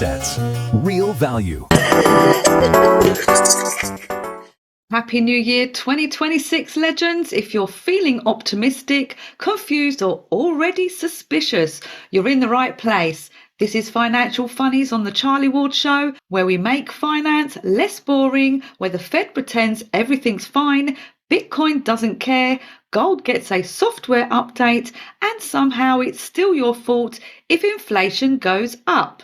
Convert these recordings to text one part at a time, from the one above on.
assets. Real value. Happy New Year 2026, legends. If you're feeling optimistic, confused, or already suspicious, you're in the right place. This is Financial Funnies on the Charlie Ward Show, where we make finance less boring, where the Fed pretends everything's fine, Bitcoin doesn't care, gold gets a software update, and somehow it's still your fault if inflation goes up.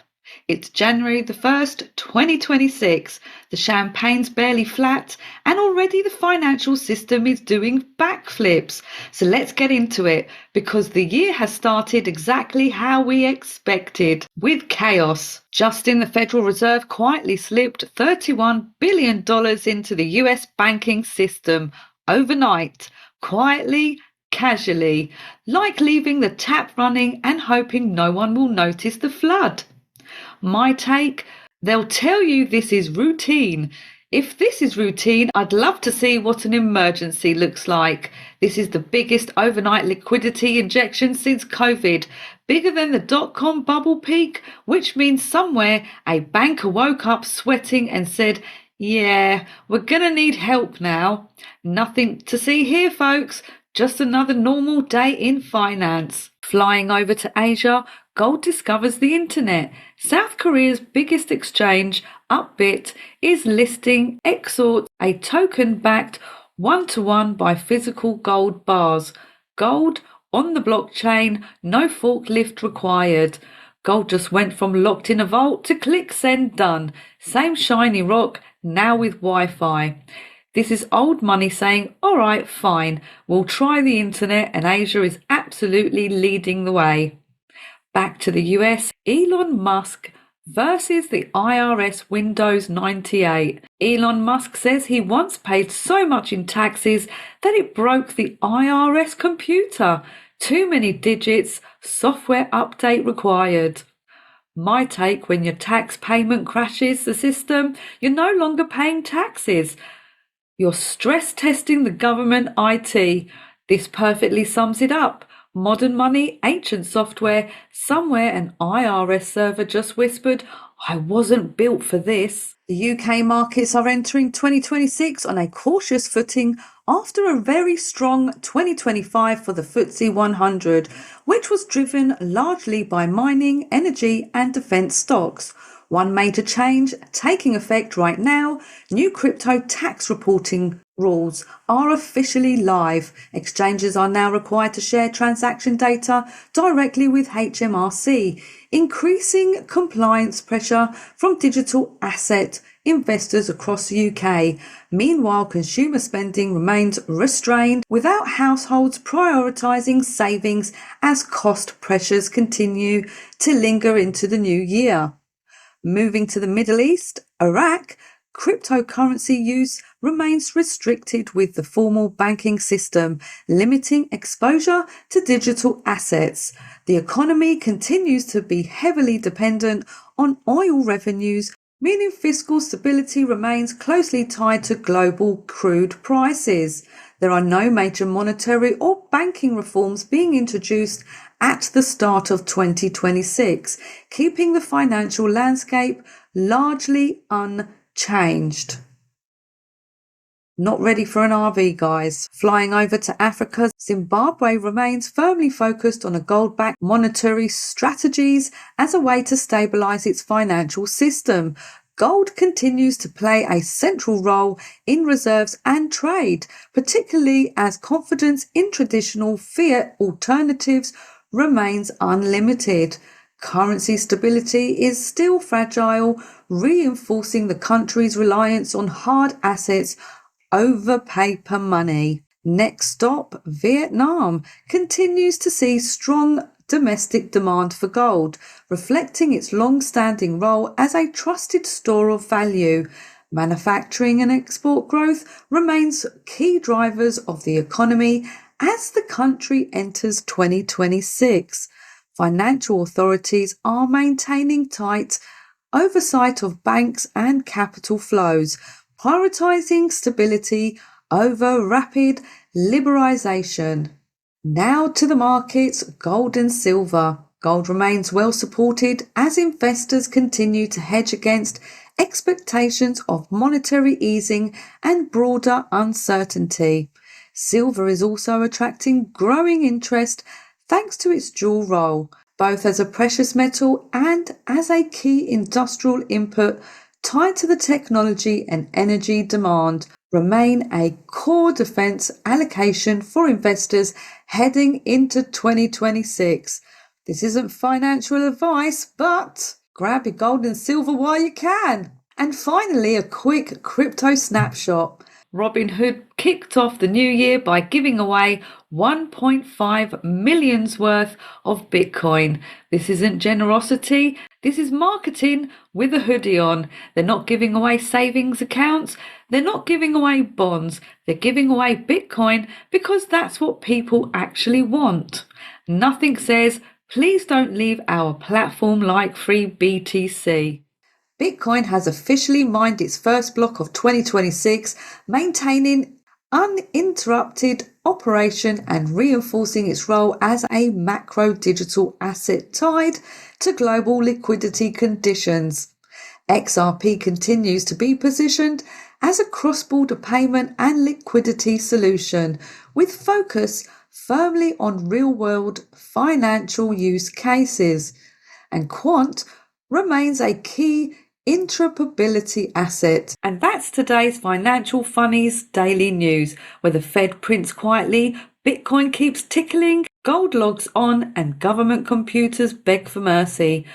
It's January the 1st, 2026. The champagne's barely flat, and already the financial system is doing backflips. So let's get into it, because the year has started exactly how we expected, with chaos. Just in the Federal Reserve quietly slipped $31 billion into the US banking system overnight, quietly, casually, like leaving the tap running and hoping no one will notice the flood. My take, they'll tell you this is routine. If this is routine, I'd love to see what an emergency looks like. This is the biggest overnight liquidity injection since COVID, bigger than the dot-com bubble peak, which means somewhere a banker woke up sweating and said, "Yeah, we're gonna need help now." Nothing to see here, folks. Just another normal day in finance. Flying over to Asia, gold discovers the internet. South Korea's biggest exchange, Upbit, is listing Exort, a token-backed one-to-one by physical gold bars. Gold on the blockchain, no forklift required. Gold just went from locked in a vault to click send done. Same shiny rock, now with Wi-Fi. This is old money saying, all right, fine, we'll try the internet, and Asia is absolutely leading the way. Back to the US, Elon Musk versus the IRS Windows 98. Elon Musk says he once paid so much in taxes that it broke the IRS computer. Too many digits, software update required. My take, when your tax payment crashes the system, you're no longer paying taxes. You're stress testing the government IT. This perfectly sums it up. Modern money, ancient software. Somewhere an IRS server just whispered, "I wasn't built for this." The UK markets are entering 2026 on a cautious footing after a very strong 2025 for the FTSE 100, which was driven largely by mining, energy and defence stocks. One major change taking effect right now, new crypto tax reporting rules are officially live. Exchanges are now required to share transaction data directly with HMRC, increasing compliance pressure from digital asset investors across the UK. Meanwhile, consumer spending remains restrained, without households prioritising savings as cost pressures continue to linger into the new year. Moving to the Middle East, Iraq, cryptocurrency use remains restricted with the formal banking system, limiting exposure to digital assets. The economy continues to be heavily dependent on oil revenues, meaning fiscal stability remains closely tied to global crude prices. There are no major monetary or banking reforms being introduced at the start of 2026, keeping the financial landscape largely unchanged. Not ready for an RV, guys. Flying over to Africa, Zimbabwe remains firmly focused on a gold-backed monetary strategies as a way to stabilise its financial system. Gold continues to play a central role in reserves and trade, particularly as confidence in traditional fiat alternatives remains unlimited. Currency stability is still fragile, reinforcing the country's reliance on hard assets over paper money. Next stop, Vietnam continues to see strong domestic demand for gold, reflecting its long-standing role as a trusted store of value. Manufacturing and export growth remains key drivers of the economy as the country enters 2026. Financial authorities are maintaining tight oversight of banks and capital flows, prioritizing stability over rapid liberalization. Now to the markets, gold and silver. Gold remains well supported as investors continue to hedge against expectations of monetary easing and broader uncertainty. Silver is also attracting growing interest thanks to its dual role, both as a precious metal and as a key industrial input tied to the technology and energy demand, remain a core defense allocation for investors heading into 2026. This isn't financial advice, but grab your gold and silver while you can. And finally, a quick crypto snapshot. Robinhood kicked off the new year by giving away 1.5 million's worth of Bitcoin. This isn't generosity, this is marketing with a hoodie on. They're not giving away savings accounts, they're not giving away bonds, they're giving away Bitcoin because that's what people actually want. Nothing says, please don't leave our platform like free BTC. Bitcoin has officially mined its first block of 2026, maintaining uninterrupted operation and reinforcing its role as a macro digital asset tied to global liquidity conditions. XRP continues to be positioned as a cross-border payment and liquidity solution, with focus firmly on real-world financial use cases. And Quant remains a key interoperability asset. And that's today's Financial Funnies Daily News, where the Fed prints quietly, Bitcoin keeps tickling, gold logs on, and government computers beg for mercy.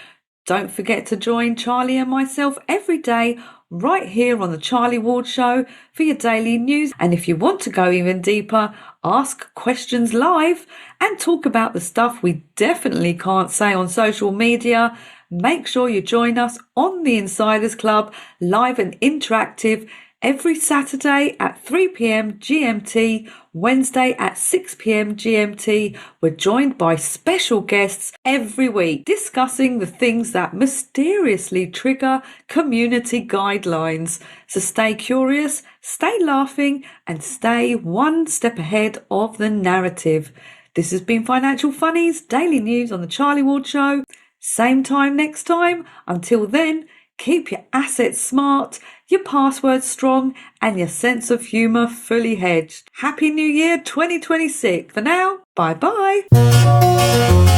Don't forget to join Charlie and myself every day right here on the Charlie Ward Show for your daily news. And if you want to go even deeper, ask questions live and talk about the stuff we definitely can't say on social media, make sure you join us on the Insiders Club, live and interactive, every Saturday at 3 p.m. GMT, Wednesday at 6 p.m. GMT. We're joined by special guests every week discussing the things that mysteriously trigger community guidelines. So stay curious, stay laughing, and stay one step ahead of the narrative. This has been Financial Funnies Daily News on the Charlie Ward Show. Same time next time. Until then, keep your assets smart, your passwords strong, and your sense of humour fully hedged. Happy New Year 2026. For now, bye-bye.